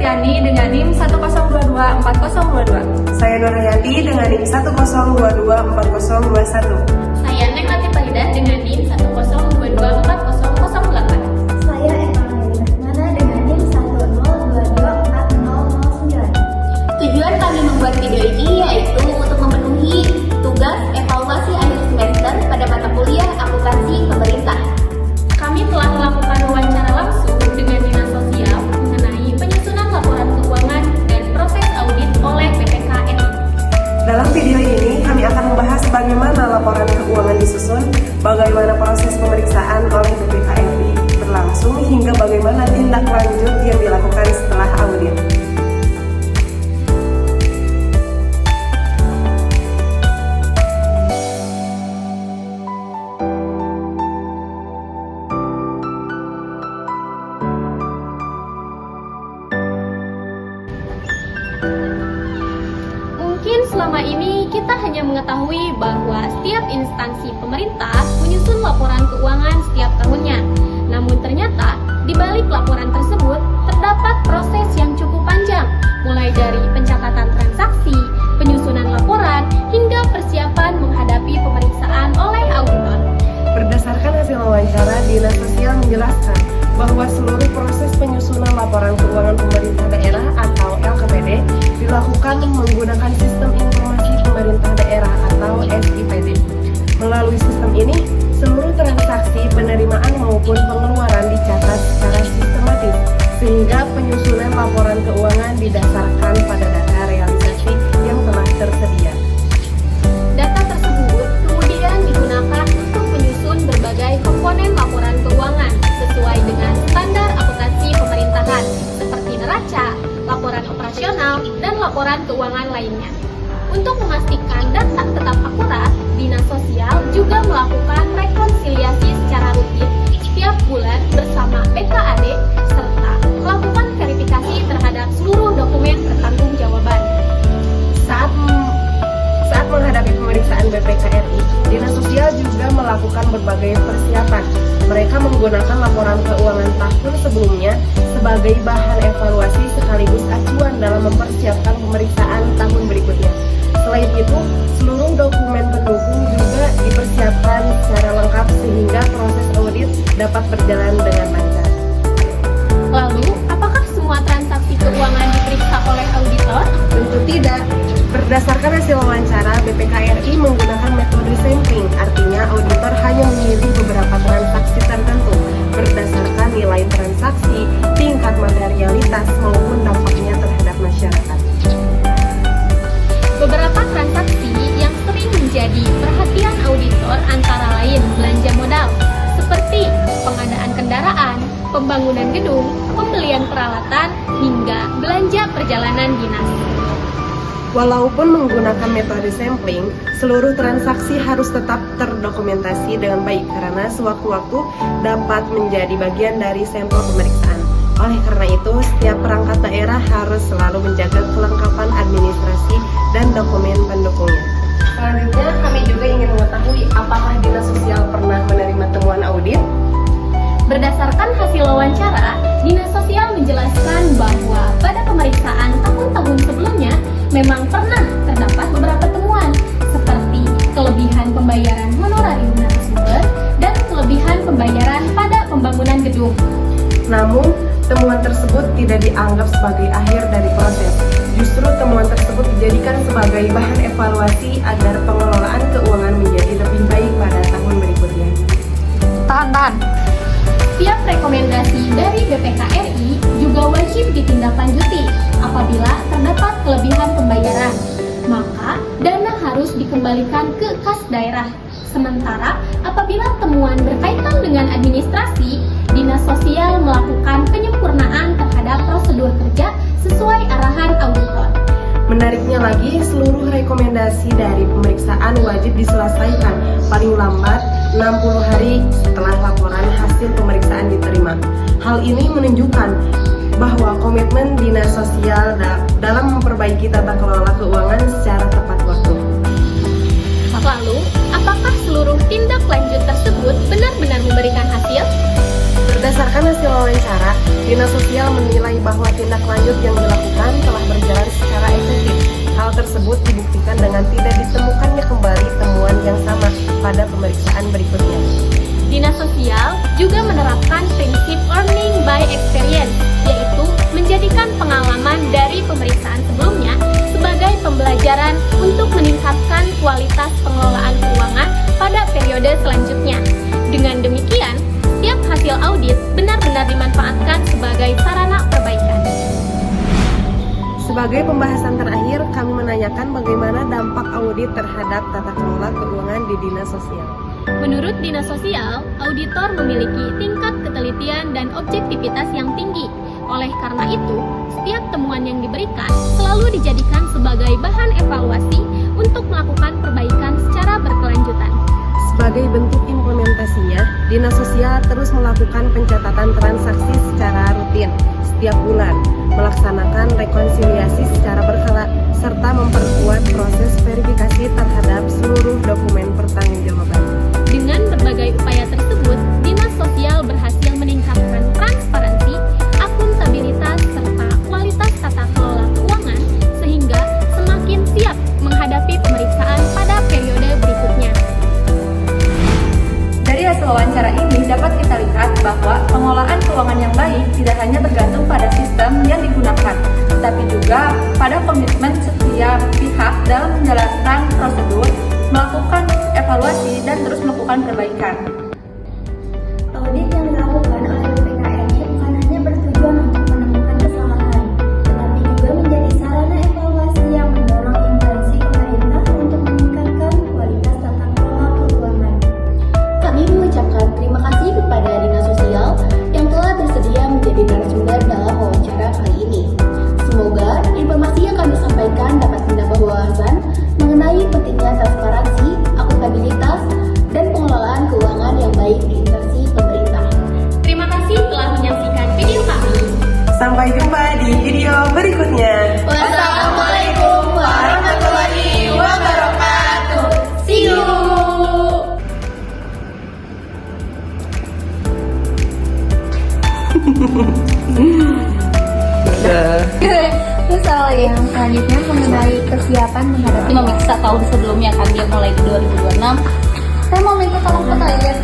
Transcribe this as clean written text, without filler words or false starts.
Sufiani dengan NIM 1022402. Saya Nurhayati dengan NIM 1022401. Saya Neng Latifah dengan NIM 102240008. Saya Eva Rahmana dengan NIM 1022409. Tujuan kami membuat video ini yaitu untuk memenuhi tugas evaluasi akhir semester pada mata kuliah akuntansi pemerintah. Kami telah melakukan wawancara langsung dengan Dinas Sosial mengenai penyusunan laporan keuangan dan proses audit oleh BPK RI. Dalam video ini kami akan membahas bagaimana laporan keuangan disusun, bagaimana proses pemeriksaan oleh BPK RI berlangsung, hingga bagaimana tindak lanjut yang dilakukan setelah audit. Mungkin selama ini kita hanya mengetahui bahwa setiap instansi pemerintah menyusun laporan keuangan setiap tahunnya. Namun ternyata di balik laporan tersebut terdapat proses yang cukup panjang, mulai dari pencatatan transaksi, penyusunan laporan, hingga persiapan menghadapi pemeriksaan oleh auditor. Berdasarkan hasil wawancara, Dinas Sosial menjelaskan bahwa seluruh proses penyusunan laporan keuangan pemerintah daerah atau LKPD dilakukan menggunakan sistem informasi pemerintah daerah atau SIPD. Melalui sistem ini, seluruh transaksi penerimaan maupun pengeluaran dicatat secara sistematis, sehingga penyusunan laporan keuangan didasarkan pada data realisasi yang telah tersedia. Data tersebut kemudian digunakan untuk menyusun berbagai komponen laporan keuangan sesuai dengan standar akuntansi pemerintahan seperti neraca, laporan operasional, dan laporan keuangan lainnya. Untuk memastikan data tetap akurat, Dinas Sosial juga melakukan rekonsiliasi secara rutin setiap bulan bersama BKAD serta melakukan verifikasi terhadap seluruh dokumen pertanggungjawaban. Saat menghadapi pemeriksaan BPK RI, Dinas Sosial juga melakukan berbagai persiapan. Mereka menggunakan laporan keuangan tahun sebelumnya sebagai bahan evaluasi sekaligus acuan dalam mempersiapkan pemeriksaan tahun berikutnya. Selain itu, seluruh dokumen pendukung juga dipersiapkan secara lengkap sehingga proses audit dapat berjalan dengan lancar. Lalu, apakah semua transaksi keuangan diperiksa oleh auditor? Tentu tidak. Berdasarkan hasil wawancara, BPK RI menggunakan metode sampling, artinya auditor hanya memilih beberapa transaksi tertentu berdasarkan nilai transaksi, tingkat materialitas, maupun dampaknya terhadap masyarakat. Beberapa transaksi yang sering menjadi perhatian auditor antara lain belanja modal, seperti pengadaan kendaraan, pembangunan gedung, pembelian peralatan, hingga belanja perjalanan dinas. Walaupun menggunakan metode sampling, seluruh transaksi harus tetap terdokumentasi dengan baik karena sewaktu-waktu dapat menjadi bagian dari sampel pemeriksaan. Oleh karena itu, setiap perangkat daerah harus selalu menjaga kelengkapan administrasi dan dokumen pendukungnya. Selanjutnya, kami juga ingin mengetahui apakah Dinas Sosial pernah menerima temuan audit? Berdasarkan hasil wawancara, Dinas Sosial menjelaskan bahwa pada pemeriksaan tahun-tahun sebelumnya memang pernah terdapat beberapa temuan seperti kelebihan pembayaran honorarium narasumber dan kelebihan pembayaran pada pembangunan gedung. Namun, temuan tersebut tidak dianggap sebagai akhir dari proses. Justru temuan tersebut dijadikan sebagai bahan evaluasi agar pengelolaan keuangan menjadi lebih baik pada tahun berikutnya. Tahan. Setiap rekomendasi dari BPK RI juga wajib ditindaklanjuti apabila terdapat kelebihan pembayaran. Maka dana harus dikembalikan ke kas daerah. Sementara apabila temuan berkaitan dengan administrasi, Dinas Sosial melakukan penyempurnaan terhadap prosedur kerja sesuai arahan auditor. Menariknya lagi, seluruh rekomendasi dari pemeriksaan wajib diselesaikan paling lambat 60 hari setelah laporan hasil pemeriksaan diterima. Hal ini menunjukkan bahwa komitmen Dinas Sosial dalam memperbaiki tata kelola keuangan secara tepat waktu. Lalu, apakah seluruh tindak lanjut tersebut benar-benar memberikan hasil? Berdasarkan Berdasarkan hasil wawancara, Dinas Sosial menilai bahwa tindak lanjut yang dilakukan telah berjalan secara efektif. Hal tersebut dibuktikan dengan tidak ditemukannya kembali temuan yang sama pada pemeriksaan berikutnya. Dinas Sosial juga menerapkan prinsip learning by experience, yaitu menjadikan pengalaman dari pemeriksaan sebelumnya sebagai pembelajaran untuk meningkatkan kualitas pengelolaan keuangan pada periode selanjutnya. Dengan demikian, setiap hasil audit benar-benar dimanfaatkan sebagai sarana perbaikan. Sebagai pembahasan terakhir, kami menanyakan bagaimana dampak audit terhadap tata kelola keuangan di Dinas Sosial. Menurut Dinas Sosial, auditor memiliki tingkat ketelitian dan objektivitas yang tinggi. Oleh karena itu, setiap temuan yang diberikan selalu dijadikan sebagai bahan evaluasi untuk melakukan perbaikan secara berkelanjutan. Sebagai bentuk implementasinya, Dinas Sosial terus melakukan pencatatan transaksi secara rutin setiap bulan, melaksanakan rekonsiliasi secara berkala, serta memperkuat proses verifikasi terhadap seluruh dokumen pertanggungjawaban. Dengan berbagai upaya tersebut, Dinas Sosial berhasil meningkatkan transparansi, akuntabilitas, serta kualitas tata kelola keuangan sehingga semakin siap menghadapi pemeriksaan pada periode berikutnya. Dari hasil wawancara ini dapat kita lihat bahwa pengelolaan keuangan yang baik tidak hanya tergantung pada sistem yang digunakan, tetapi juga pada komitmen setiap pihak dalam menjalankan prosedur, melakukan evaluasi, dan terus melakukan perbaikan. Audit yang dilakukan oleh BPKMI bukan hanya bertujuan untuk menemukan kesalahan, tetapi juga menjadi sarana evaluasi yang mendorong intensi pemerintah untuk meningkatkan kualitas tata kelola keuangan. Kami mengucapkan terima kasih kepada Dinas Sosial yang telah bersedia menjadi narasumber dalam wawancara kali ini. Semoga informasi yang kami sampaikan dapat menambah wawasan mengenai pentingnya transparansi, akuntabilitas, dan pengelolaan keuangan yang baik di instansi pemerintah. Terima kasih telah menyaksikan video kami. Sampai jumpa di video berikutnya. Wassalamualaikum warahmatullahi wabarakatuh. See you. Terus yang selanjutnya mengenai kesiapan menghadapi Memeriksa tahun sebelumnya kan dia mulai di 2026. Saya mau minta tolong ke toilet.